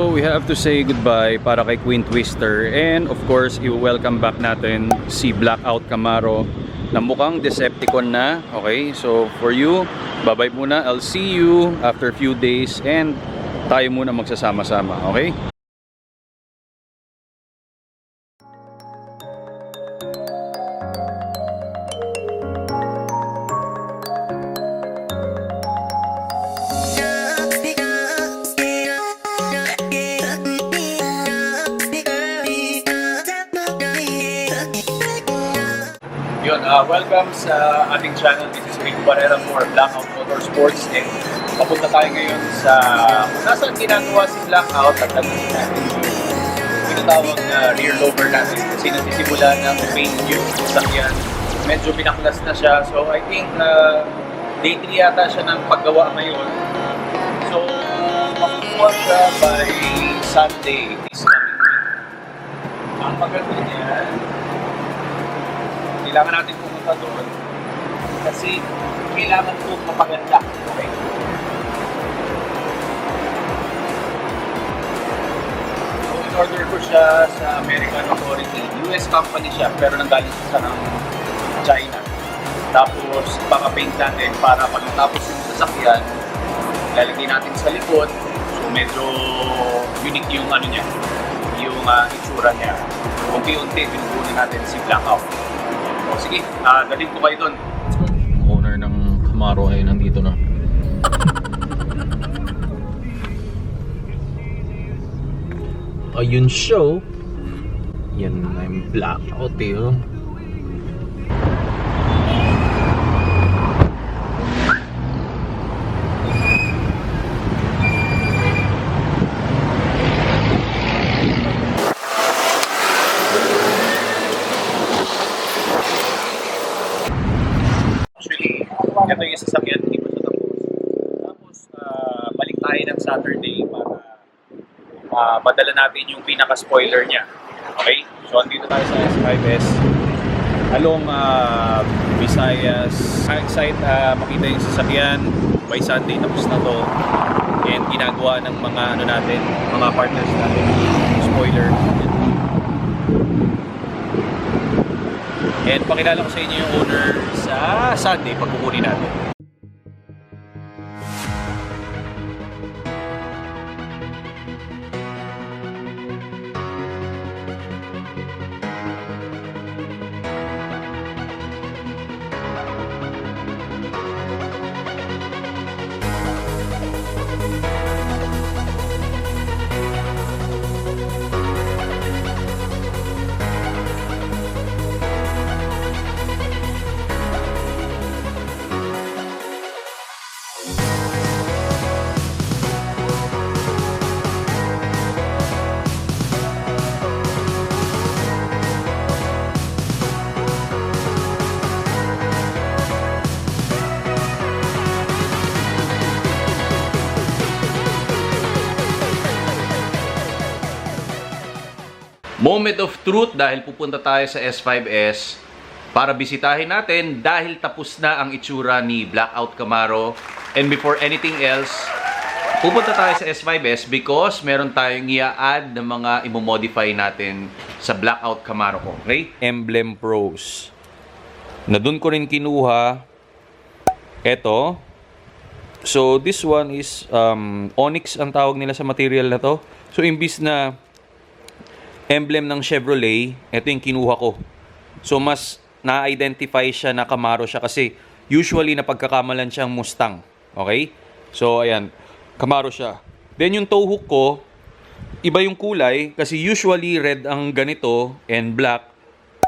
So we have to say goodbye para kay Queen Twister, and of course i-welcome back natin si Blackout Camaro na mukhang Decepticon na. Okay, so for you, bye-bye muna. I'll see you after a few days and tayo muna magsasama-sama. Okay? Welcome sa ating channel. This is Rico Barrera for Blackout Motorsports, and papunta tayo ngayon sa kung nasaan ginagawa si Blackout at nagsisin natin yung pinatawag na rear lover natin kasi nagsisimula na paint yung sasakyan. Medyo pinaklas na siya, so I think day 3 yata siya ng paggawa ngayon. So makukuha siya by Sunday this coming week. Ang maganda niya, kailangan natin pumunta doon kasi kailangan ito mapaganda. Okay? So, in-order ko siya sa American Authority. US company siya, pero nanggaling siya ng China. Tapos, paka-paint natin para pag natapos yung sasakyan, lalagay natin sa likod. So, medyo unique yung ano niya, yung itsura niya. Unti-unti, binubunin natin si Blackout. O sige, dalhin ko kayo doon. Owner ng Camaro ay nandito na. Ayun show. Yan na yung Blackout eh. Oh. Ito yung sasakyan, hindi pa siya tapos. Tapos, balik tayo ng Saturday para padala natin yung pinaka-spoiler niya. Okay? So, andito tayo sa S5S. Along Visayas. Excited makita yung sasakyan. By Sunday, tapos na to. And ginagawa ng mga ano natin, mga partners natin. Spoiler. And pakilala ko sa inyo yung owner sa Sunday pag kukunin natin. Moment of truth dahil pupunta tayo sa S5S para bisitahin natin dahil tapos na ang itsura ni Blackout Camaro. And before anything else, pupunta tayo sa S5S because meron tayong i-add na mga i-modify natin sa Blackout Camaro ko. Okay? Emblem Pros. Na dun ko rin kinuha eto. So this one is onyx ang tawag nila sa material na to. So imbis na emblem ng Chevrolet, ito yung kinuha ko. So mas na-identify siya na Camaro siya kasi usually napagkakamalan siyang Mustang. Okay? So ayan, Camaro siya. Then yung tow hook ko, iba yung kulay kasi usually red ang ganito and black.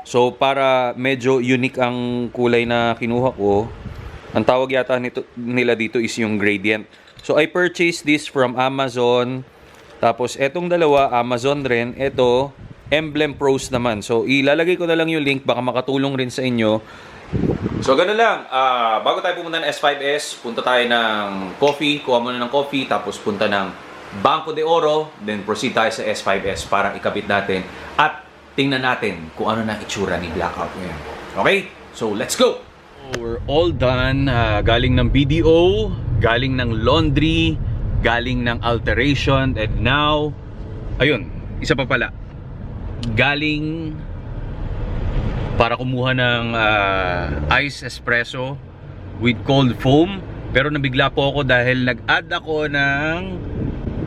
So para medyo unique ang kulay na kinuha ko, ang tawag yata nila dito is yung gradient. So I purchased this from Amazon. Tapos, etong dalawa, Amazon rin. Ito, Emblem Pros naman. So, ilalagay ko na lang yung link. Baka makatulong rin sa inyo. So, ganun lang. Bago tayo pumunta ng S5S, punta tayo ng coffee. Kuha muna ng coffee. Tapos, punta ng Banco de Oro. Then, proceed tayo sa S5S para ikabit natin. At tingnan natin kung ano na itsura ni Blackout ngayon. Okay? So, let's go! We're all done. Galing ng BDO. Galing ng laundry. Galing ng alteration, and now Ayun, isa pa pala. Galing para kumuha ng ice espresso with cold foam. Pero nabigla po ako dahil nag-add ako ng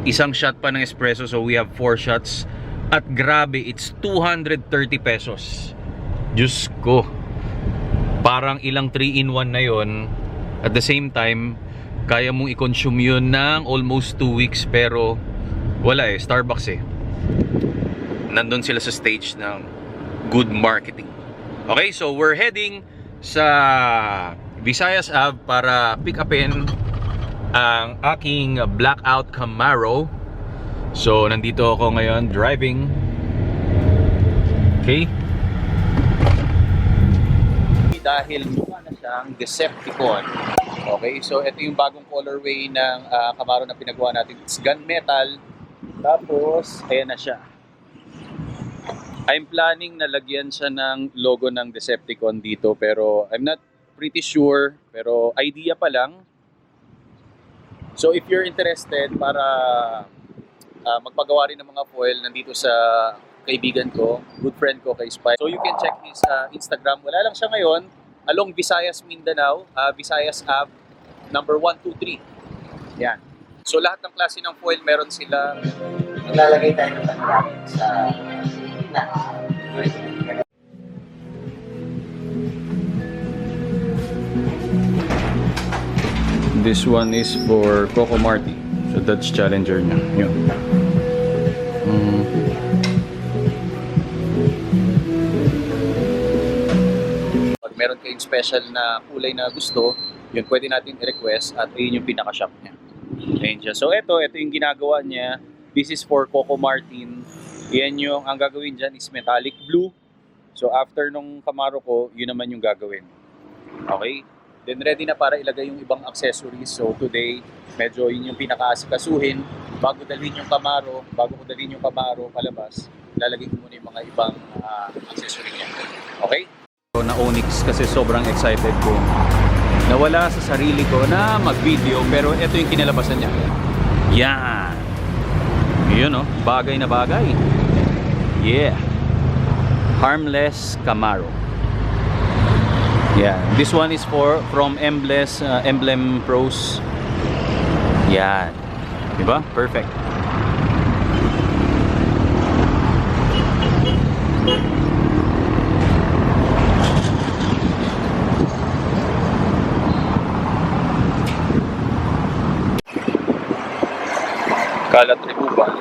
isang shot pa ng espresso. So we have 4 shots. At grabe, it's 230 pesos. Diyos ko. Parang ilang 3-in-1 na yon. At the same time, kaya mong i-consume yun ng almost 2 weeks. Pero wala eh, Starbucks eh. Nandun sila sa stage ng good marketing. Okay, so we're heading sa Visayas Ave para pick upin ang aking blackout Camaro. So nandito ako ngayon driving. Okay. Dahil mukha na siyang Decepticon. Okay, so ito yung bagong colorway ng Camaro na pinagawa natin. It's gunmetal. Tapos ayan na siya. I'm planning na lagyan siya ng logo ng Decepticon dito, pero I'm not pretty sure, pero idea pa lang. So if you're interested para magpagawa rin ng mga foil, nandito sa kaibigan ko, good friend ko kay Spyke. So you can check his Instagram. Wala lang siya ngayon, along Visayas, Mindanao, Visayas Ave, number 123. Yan. So lahat ng klase ng foil meron sila. Maglalagay tayo ng sa This one is for Coco Marti. So that's Challenger niya. Yun. Pag meron kayong special na kulay na gusto, yun pwede natin i-request at yun yung pinaka-shop niya. Ayun siya. So ito yung ginagawa niya. This is for Coco Martin. Yan yung, ang gagawin dyan is metallic blue. So after nung Camaro ko, yun naman yung gagawin. Okay? Then ready na para ilagay yung ibang accessories. So today, medyo yun yung pinaka-asikasuhin. Bago dalhin yung Camaro, bago ko dalhin yung Camaro palabas, lalagay ko muna yung mga ibang accessory niya. Okay? So na Onyx kasi sobrang excited ko. Nawala sa sarili ko na mag-video, pero ito yung kinalabasan niya. Yan! Yun oh, bagay na bagay. Yeah. Harmless Camaro. Yeah, this one is from EMBLEM Pros. Yan. Diba? Perfect. Kalat Ribuban.